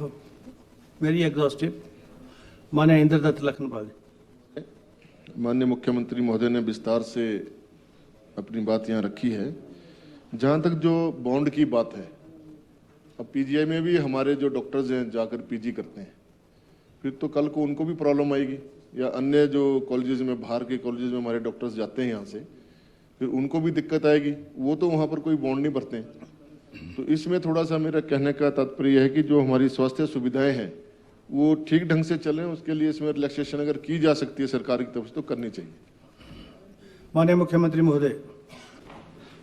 Very exhaustive. माननीय इंद्रदत्त लखनपाल। माननीय मुख्यमंत्री महोदय ने विस्तार से अपनी बात यहाँ रखी है। जहाँ तक जो बॉन्ड की बात है, अब पीजीआई में भी हमारे जो डॉक्टर्स हैं जाकर पीजी करते हैं, फिर तो कल को उनको भी प्रॉब्लम आएगी, या अन्य जो कॉलेजेस में, बाहर के कॉलेजेस में हमारे डॉक्टर्स जाते हैं यहाँ से, फिर उनको भी दिक्कत आएगी। वो तो वहाँ पर कोई बॉन्ड नहीं भरते हैं। तो इसमें थोड़ा सा मेरा कहने का तात्पर्य है कि जो हमारी स्वास्थ्य सुविधाएं हैं वो ठीक ढंग से चलें, उसके लिए इसमें रिलैक्सेशन अगर की जा सकती है सरकार की तरफ से तो करनी चाहिए। माननीय मुख्यमंत्री महोदय।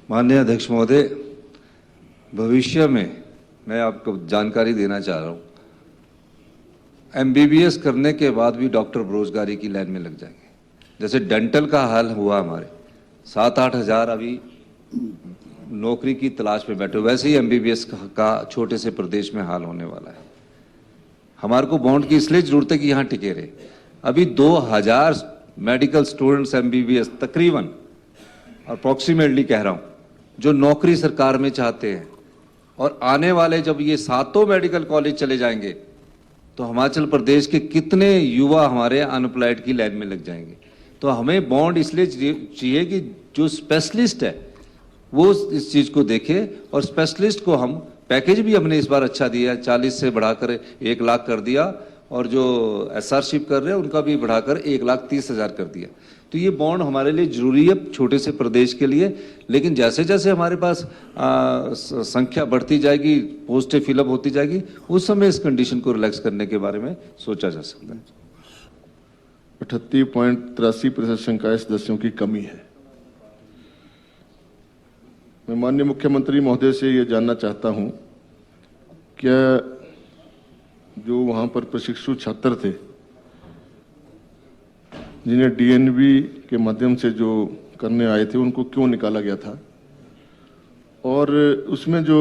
माननीय अध्यक्ष महोदय, भविष्य में मैं आपको जानकारी देना चाह रहा हूँ, एमबीबीएस करने के बाद भी डॉक्टर बेरोजगारी की लाइन में लग जाएंगे। जैसे डेंटल का हाल हुआ, हमारे 7-8 हज़ार अभी नौकरी की तलाश में बैठे, वैसे ही एमबीबीएस का छोटे से प्रदेश में हाल होने वाला है। हमारे को बॉन्ड की इसलिए जरूरत है कि यहाँ टिके रहे। अभी 2000 मेडिकल स्टूडेंट्स एमबीबीएस तकरीबन, अप्रॉक्सीमेटली कह रहा हूँ, जो नौकरी सरकार में चाहते हैं, और आने वाले जब ये 7 मेडिकल कॉलेज चले जाएंगे तो हिमाचल प्रदेश के कितने युवा हमारे अनएम्प्लॉयड की लाइन में लग जाएंगे। तो हमें बॉन्ड इसलिए चाहिए कि जो स्पेशलिस्ट है वो इस चीज़ को देखे, और स्पेशलिस्ट को हम पैकेज भी हमने इस बार अच्छा दिया, 40 से बढ़ाकर 1 लाख कर दिया, और जो एसआरशिप कर रहे हैं उनका भी बढ़ाकर 1,30,000 कर दिया। तो ये बॉन्ड हमारे लिए जरूरी है, छोटे से प्रदेश के लिए। लेकिन जैसे जैसे हमारे पास संख्या बढ़ती जाएगी, पोस्टें फिलअप होती जाएगी, उस समय इस कंडीशन को रिलैक्स करने के बारे में सोचा जा सकता है। 38.83% संकाय सदस्यों की कमी है। मैं माननीय मुख्यमंत्री महोदय से ये जानना चाहता हूं, क्या जो वहां पर प्रशिक्षु छात्र थे जिन्हें डीएनबी के माध्यम से जो करने आए थे, उनको क्यों निकाला गया था, और उसमें जो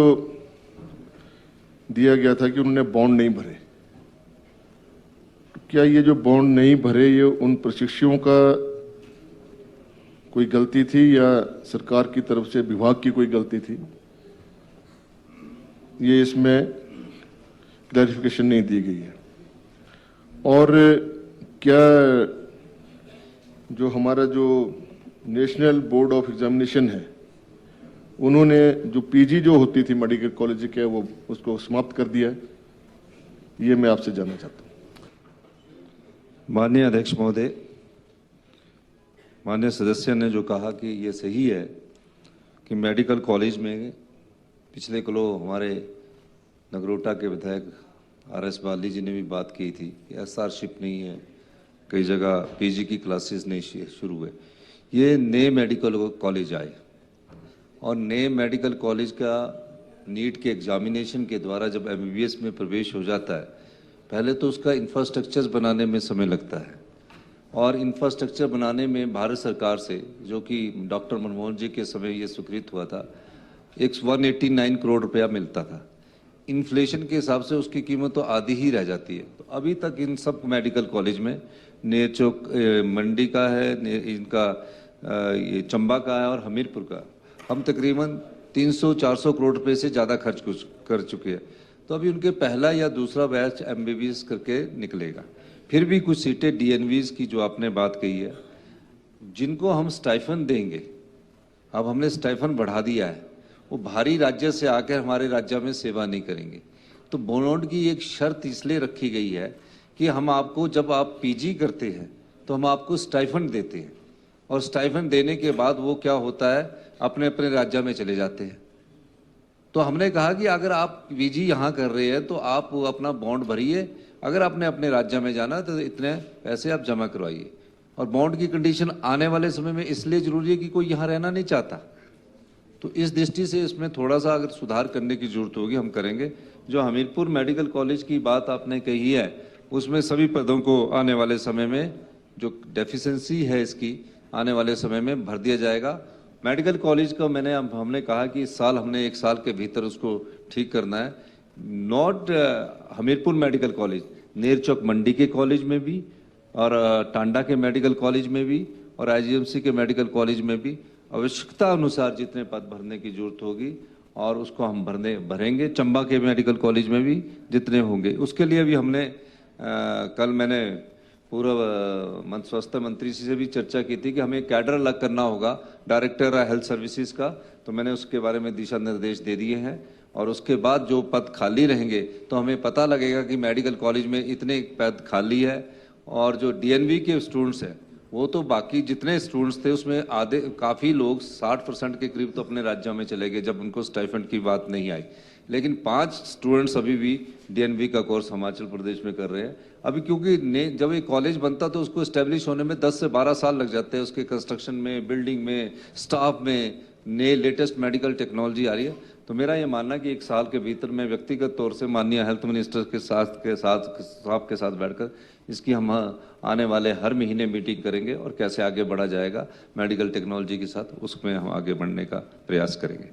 दिया गया था कि उन्होंने बॉन्ड नहीं भरे, क्या ये जो बॉन्ड नहीं भरे ये उन प्रशिक्षुओं का कोई गलती थी या सरकार की तरफ से विभाग की कोई गलती थी? ये इसमें क्लैरिफिकेशन नहीं दी गई है। और क्या जो हमारा जो नेशनल बोर्ड ऑफ एग्जामिनेशन है, उन्होंने जो पीजी जो होती थी मेडिकल कॉलेज के, वो उसको समाप्त कर दिया है? ये मैं आपसे जानना चाहता हूँ। माननीय अध्यक्ष महोदय, माननीय सदस्य ने जो कहा कि ये सही है कि मेडिकल कॉलेज में पिछले किलो हमारे नगरोटा के विधायक RS बाली जी ने भी बात की थी कि एसआरशिप नहीं है, कई जगह पीजी की क्लासेस नहीं शुरू हुए। ये नए मेडिकल कॉलेज आए, और नए मेडिकल कॉलेज का नीट के एग्जामिनेशन के द्वारा जब एमबीबीएस में प्रवेश हो जाता है, पहले तो उसका इंफ्रास्ट्रक्चर बनाने में समय लगता है, और इंफ्रास्ट्रक्चर बनाने में भारत सरकार से, जो कि डॉक्टर मनमोहन जी के समय ये स्वीकृत हुआ था, 189 करोड़ रुपया मिलता था। इन्फ्लेशन के हिसाब से उसकी कीमत तो आधी ही रह जाती है। तो अभी तक इन सब मेडिकल कॉलेज में नेरचौक मंडी का है, इनका ये चंबा का है और हमीरपुर का, हम तकरीबन 300-400 करोड़ रुपए से ज़्यादा खर्च कर चुके हैं। तो अभी उनके पहला या दूसरा बैच एमबीबीएस करके निकलेगा। फिर भी कुछ सीटें डीएनवीज की जो आपने बात कही है, जिनको हम स्टाइफन देंगे, अब हमने स्टाइफन बढ़ा दिया है, वो भारी राज्य से आकर हमारे राज्य में सेवा नहीं करेंगे। तो बॉन्ड की एक शर्त इसलिए रखी गई है कि हम आपको, जब आप पीजी करते हैं तो हम आपको स्टाइफन देते हैं, और स्टाइफन देने के बाद वो क्या होता है, अपने अपने राज्य में चले जाते हैं। तो हमने कहा कि अगर आप पीजी यहाँ कर रहे हैं तो आप अपना बॉन्ड भरिए, अगर आपने अपने राज्य में जाना तो इतने पैसे आप जमा करवाइए। और बॉन्ड की कंडीशन आने वाले समय में इसलिए जरूरी है कि कोई यहाँ रहना नहीं चाहता। तो इस दृष्टि से इसमें थोड़ा सा अगर सुधार करने की जरूरत होगी, हम करेंगे। जो हमीरपुर मेडिकल कॉलेज की बात आपने कही है, उसमें सभी पदों को आने वाले समय में जो डेफिशिएंसी है इसकी आने वाले समय में भर दिया जाएगा। मेडिकल कॉलेज का हमने कहा कि इस साल हमने 1 साल के भीतर उसको ठीक करना है। Not Hamirpur medical college, Nerchowk Mandi के कॉलेज में भी, और टांडा के मेडिकल कॉलेज में भी, और आईजीएमसी के मेडिकल कॉलेज में भी आवश्यकता अनुसार जितने पद भरने की जरूरत होगी, और उसको हम भरेंगे। चंबा के मेडिकल कॉलेज में भी जितने होंगे उसके लिए भी हमने कल मैंने पूर्व स्वास्थ्य मंत्री से भी चर्चा की थी कि हमें कैडर अलग करना होगा डायरेक्टर हेल्थ सर्विसेज का, तो मैंने उसके बारे में दिशा निर्देश दे दिए हैं। और उसके बाद जो पद खाली रहेंगे तो हमें पता लगेगा कि मेडिकल कॉलेज में इतने पद खाली है, और जो डीएनवी के स्टूडेंट्स हैं वो तो बाकी जितने स्टूडेंट्स थे उसमें आधे काफ़ी लोग 60% के करीब तो अपने राज्यों में चले गए जब उनको स्टाइफंड की बात नहीं आई। लेकिन 5 स्टूडेंट्स अभी भी डीएनवी का कोर्स हिमाचल प्रदेश में कर रहे हैं। अभी क्योंकि जब ये कॉलेज बनता तो उसको एस्टेब्लिश होने में 10 से 12 साल लग जाते हैं, उसके कंस्ट्रक्शन में, बिल्डिंग में, स्टाफ में, नए लेटेस्ट मेडिकल टेक्नोलॉजी आ रही है। तो मेरा ये मानना कि 1 साल के भीतर मैं व्यक्तिगत तौर से माननीय हेल्थ मिनिस्टर के साथ बैठकर इसकी हम आने वाले हर महीने मीटिंग करेंगे और कैसे आगे बढ़ा जाएगा मेडिकल टेक्नोलॉजी के साथ, उसमें हम आगे बढ़ने का प्रयास करेंगे।